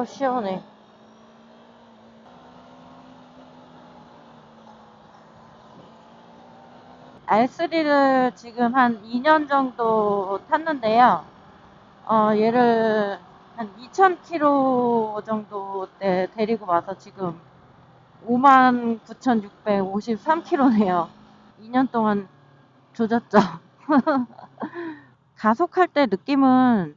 시원해. R3를 지금 한 2년 정도 탔는데요. 얘를 한 2,000km 정도 때 데리고 와서 지금 59,653km네요. 2년 동안 조졌죠. 가속할 때 느낌은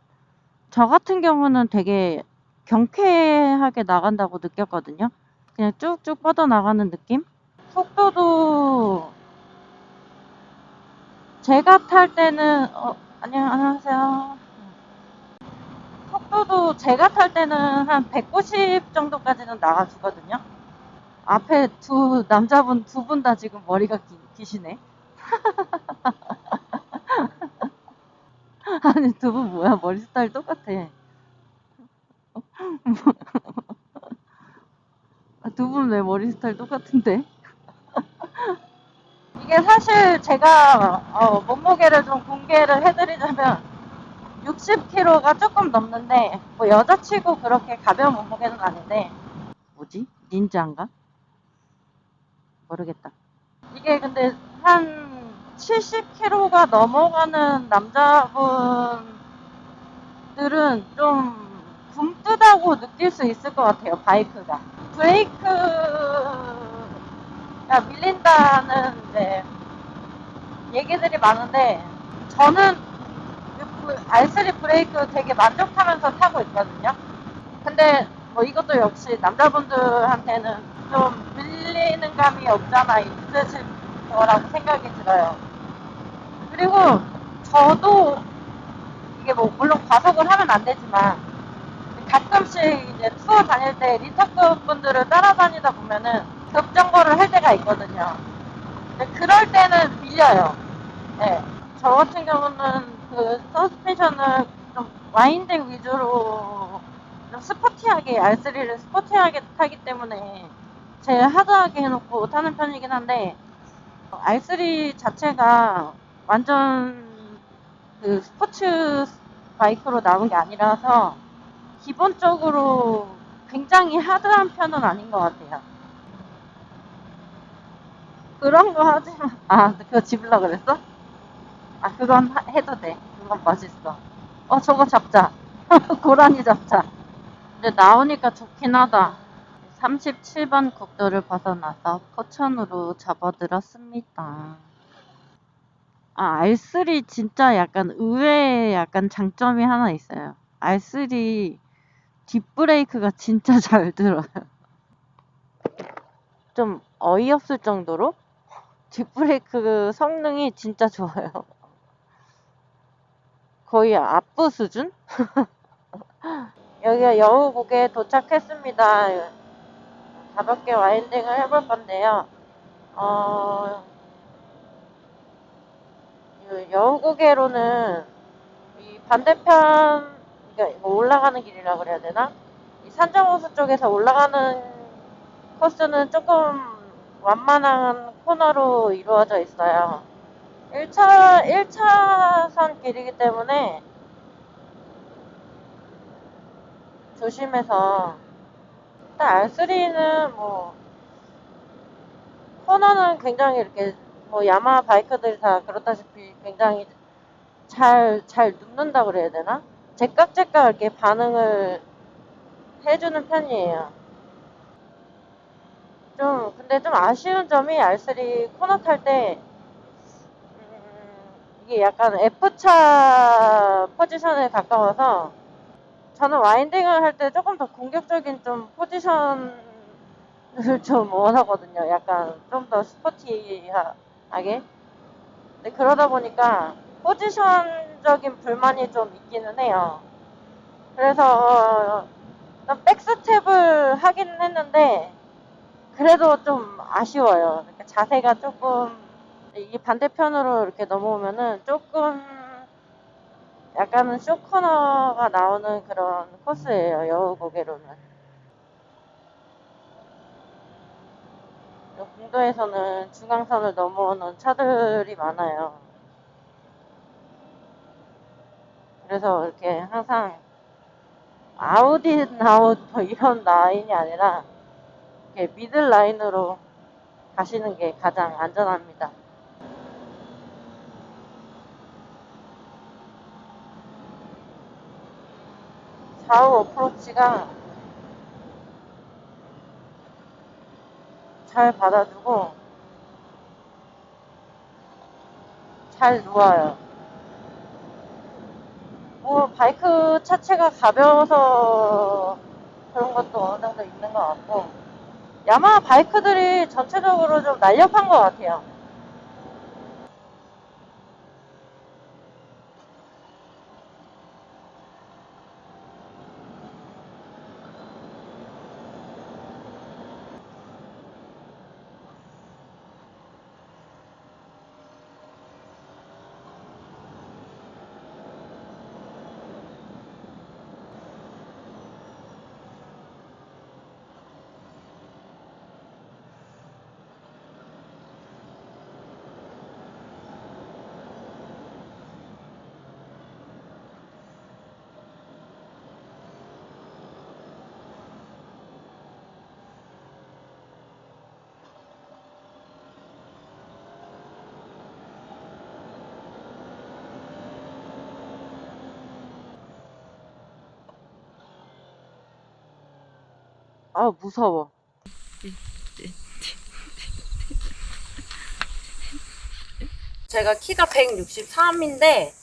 저 같은 경우는 되게 경쾌하게 나간다고 느꼈거든요. 그냥 쭉쭉 뻗어나가는 느낌? 속도도 제가 탈 때는 안녕하세요. 속도도 제가 탈 때는 한 190 정도까지는 나가주거든요. 앞에 남자분 두 분 다 지금 머리가 기시네. 아니, 두 분 뭐야? 머리 스타일 똑같아. 두 분 왜 머리 스타일 똑같은데? 이게 사실 제가 몸무게를 좀 공개를 해드리자면 60kg가 조금 넘는데 뭐 여자치고 그렇게 가벼운 몸무게는 아닌데 뭐지? 닌자인가? 모르겠다. 이게 근데 한 70kg가 넘어가는 남자분들은 좀 굼뜨다고 느낄 수 있을 것 같아요. 바이크가 브레이크가 밀린다는 얘기들이 많은데 저는 R3 브레이크 되게 만족하면서 타고 있거든요. 근데 뭐 이것도 역시 남자분들한테는 좀 밀리는 감이 없잖아 있으실 거라고 생각이 들어요. 그리고 저도 이게 뭐 물론 과속을 하면 안 되지만 가끔씩 이제 투어 다닐 때 리터급 분들을 따라다니다 보면은 급정거를 할 때가 있거든요. 근데 그럴 때는 밀려요. 네. 저 같은 경우는 그 서스펜션을 좀 와인딩 위주로 좀 스포티하게 R3를 스포티하게 타기 때문에 제일 하드하게 해놓고 타는 편이긴 한데 R3 자체가 완전 그 스포츠 바이크로 나온 게 아니라서 기본적으로 굉장히 하드한 편은 아닌 것 같아요. 그런 거 하지 마. 그거 집으려 그랬어? 그건 해도 돼. 그건 맛있어. 저거 잡자. 고라니 잡자. 근데 나오니까 좋긴 하다. 37번 국도를 벗어나서 포천으로 접어들었습니다. R3 진짜 약간 의외의 약간 장점이 하나 있어요. R3 뒷브레이크가 진짜 잘 들어요. 좀 어이없을 정도로 뒷브레이크 성능이 진짜 좋아요. 거의 압부 수준? 여기가 여우곡에 도착했습니다. 가볍게 와인딩을 해볼 건데요. 여우고개로는 이 반대편, 그러니까 뭐 올라가는 길이라 그래야 되나? 이 산정호수 쪽에서 올라가는 코스는 조금 완만한 코너로 이루어져 있어요. 1차선 길이기 때문에 조심해서. 일단 R3는 뭐 코너는 굉장히 이렇게 뭐 야마 바이크들이 다 그렇다시피 굉장히 잘 눕는다 그래야 되나? 제깍제깍 이렇게 반응을 해주는 편이에요. 근데 좀 아쉬운 점이 R3 코너 탈 때, 이게 약간 F차 포지션에 가까워서, 저는 와인딩을 할 때 조금 더 공격적인 좀 포지션을 좀 원하거든요. 약간 좀 더 스포티하게. 근데 그러다 보니까 포지션적인 불만이 좀 있기는 해요. 그래서 백스텝을 하긴 했는데 그래도 좀 아쉬워요. 그러니까 자세가 조금 이 반대편으로 이렇게 넘어오면은 조금 약간은 쇼코너가 나오는 그런 코스예요. 여우고개로는. 공도에서는 중앙선을 넘어오는 차들이 많아요. 그래서 이렇게 항상 아웃 인 아웃 뭐 이런 라인이 아니라 이렇게 미들 라인으로 가시는 게 가장 안전합니다. 좌우 어프로치가 잘 받아주고 잘 누워요. 뭐 바이크 자체가 가벼워서 그런 것도 어느 정도 있는 것 같고, 야마하 바이크들이 전체적으로 좀 날렵한 것 같아요. 아, 무서워. 제가 키가 163인데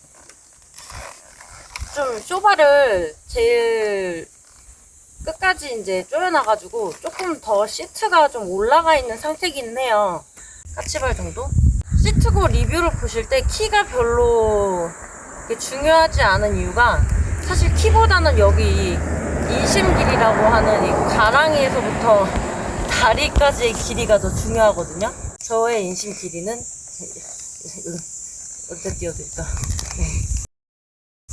좀 쇼바를 제일 끝까지 이제 조여놔가지고 조금 더 시트가 좀 올라가 있는 상태긴 해요. 까치발 정도? 시트고 리뷰를 보실 때 키가 별로 중요하지 않은 이유가, 사실 키보다는 여기 인심 길이라고 하는 이 가랑이에서부터 다리까지의 길이가 더 중요하거든요. 저의 인심 길이는 어디다 띄워드릴까? 네.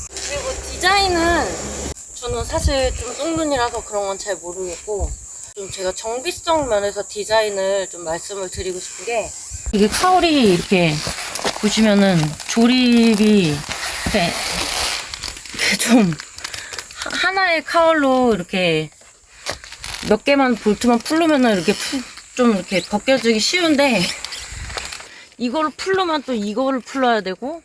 그리고 디자인은 저는 사실 좀 뚱눈이라서 그런 건 잘 모르겠고, 좀 제가 정비성 면에서 디자인을 좀 말씀을 드리고 싶은 게, 이게 카울이 이렇게 보시면은 조립이 좀 하나의 카울로 이렇게 몇 개만 볼트만 풀르면은 이렇게 좀 이렇게 벗겨지기 쉬운데, 이거를 풀르면 또 이거를 풀러야 되고,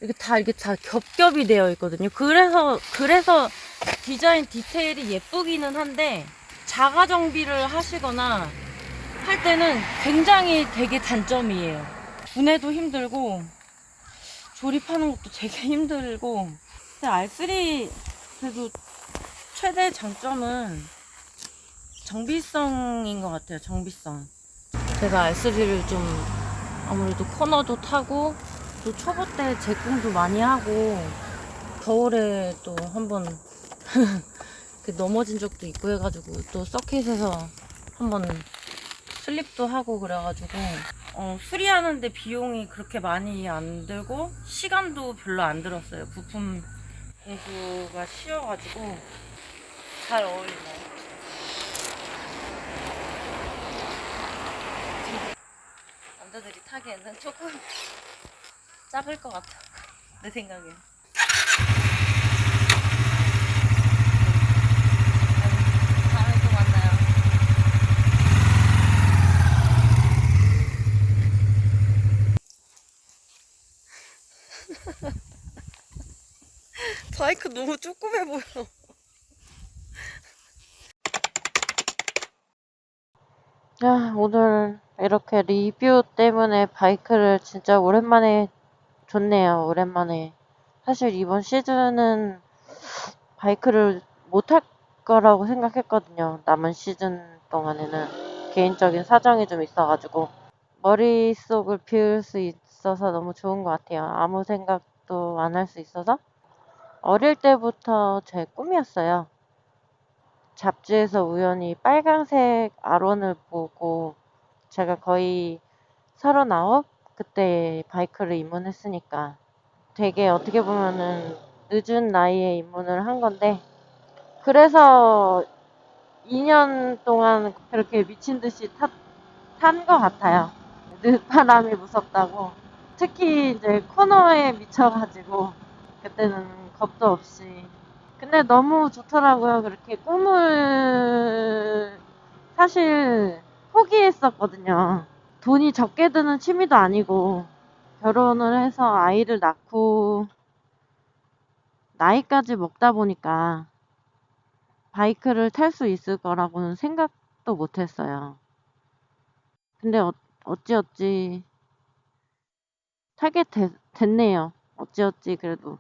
이게 다 겹겹이 되어 있거든요. 그래서 디자인 디테일이 예쁘기는 한데, 자가 정비를 하시거나 할 때는 굉장히 되게 단점이에요. 분해도 힘들고 조립하는 것도 되게 힘들고. 근데 R3 그래도 최대 장점은 정비성인 것 같아요. 정비성. 제가 R3를 좀 아무래도 코너도 타고 또 초보 때 제궁도 많이 하고 겨울에 또 한번 넘어진 적도 있고 해가지고, 또 서킷에서 한번 슬립도 하고 그래가지고 수리하는데 비용이 그렇게 많이 안 들고 시간도 별로 안 들었어요. 부품 공구가 쉬워가지고 잘 어울리네요. 남자들이 타기에는 조금 작을 것 같아, 내 생각엔. 다음에 또 만나요. 바이크 너무 조그매 보여. 야, 오늘 이렇게 리뷰 때문에 바이크를 진짜 오랜만에 줬네요. 오랜만에. 사실 이번 시즌은 바이크를 못 할 거라고 생각했거든요. 남은 시즌 동안에는 개인적인 사정이 좀 있어가지고 머릿속을 비울 수 있어서 너무 좋은 것 같아요. 아무 생각도 안 할 수 있어서. 어릴 때부터 제 꿈이었어요. 잡지에서 우연히 빨간색 아론을 보고, 제가 거의 39? 그때 바이크를 입문했으니까 되게 어떻게 보면은 늦은 나이에 입문을 한 건데, 그래서 2년 동안 그렇게 미친 듯이 탄 것 같아요. 늦바람이 무섭다고. 특히 이제 코너에 미쳐가지고 그때는 겁도 없이 근데 너무 좋더라고요. 그렇게 꿈을 사실 포기했었거든요. 돈이 적게 드는 취미도 아니고 결혼을 해서 아이를 낳고 나이까지 먹다 보니까 바이크를 탈 수 있을 거라고는 생각도 못 했어요. 근데 어찌어찌 타게 됐네요. 어찌어찌 그래도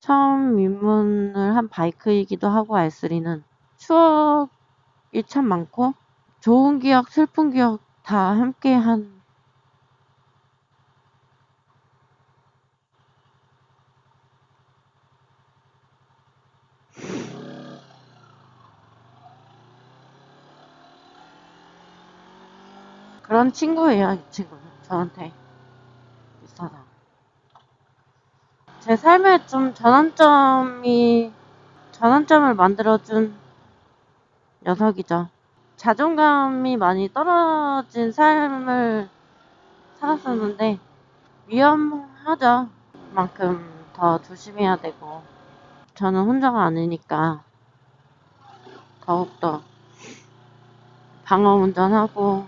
처음 입문을 한 바이크이기도 하고 R3는 추억이 참 많고 좋은 기억, 슬픈 기억 다 함께한 그런 친구예요, 이 친구는. 저한테 있어서. 제 삶에 좀 전환점을 만들어준 녀석이죠. 자존감이 많이 떨어진 삶을 살았었는데, 위험하죠. 그만큼 더 조심해야 되고, 저는 혼자가 아니니까, 더욱더 방어 운전하고,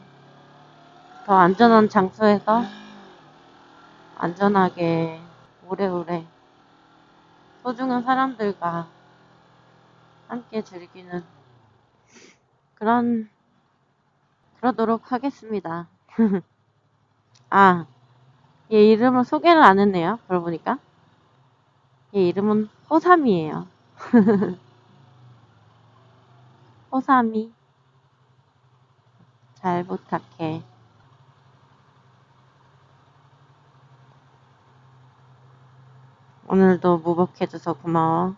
더 안전한 장소에서 안전하게 오래오래 소중한 사람들과 함께 즐기는 그러도록 하겠습니다. 아, 얘 이름을 소개를 안 했네요. 그러고 보니까. 얘 이름은 호삼이에요. 호삼이. 잘 부탁해. 오늘도 무복해줘서 고마워.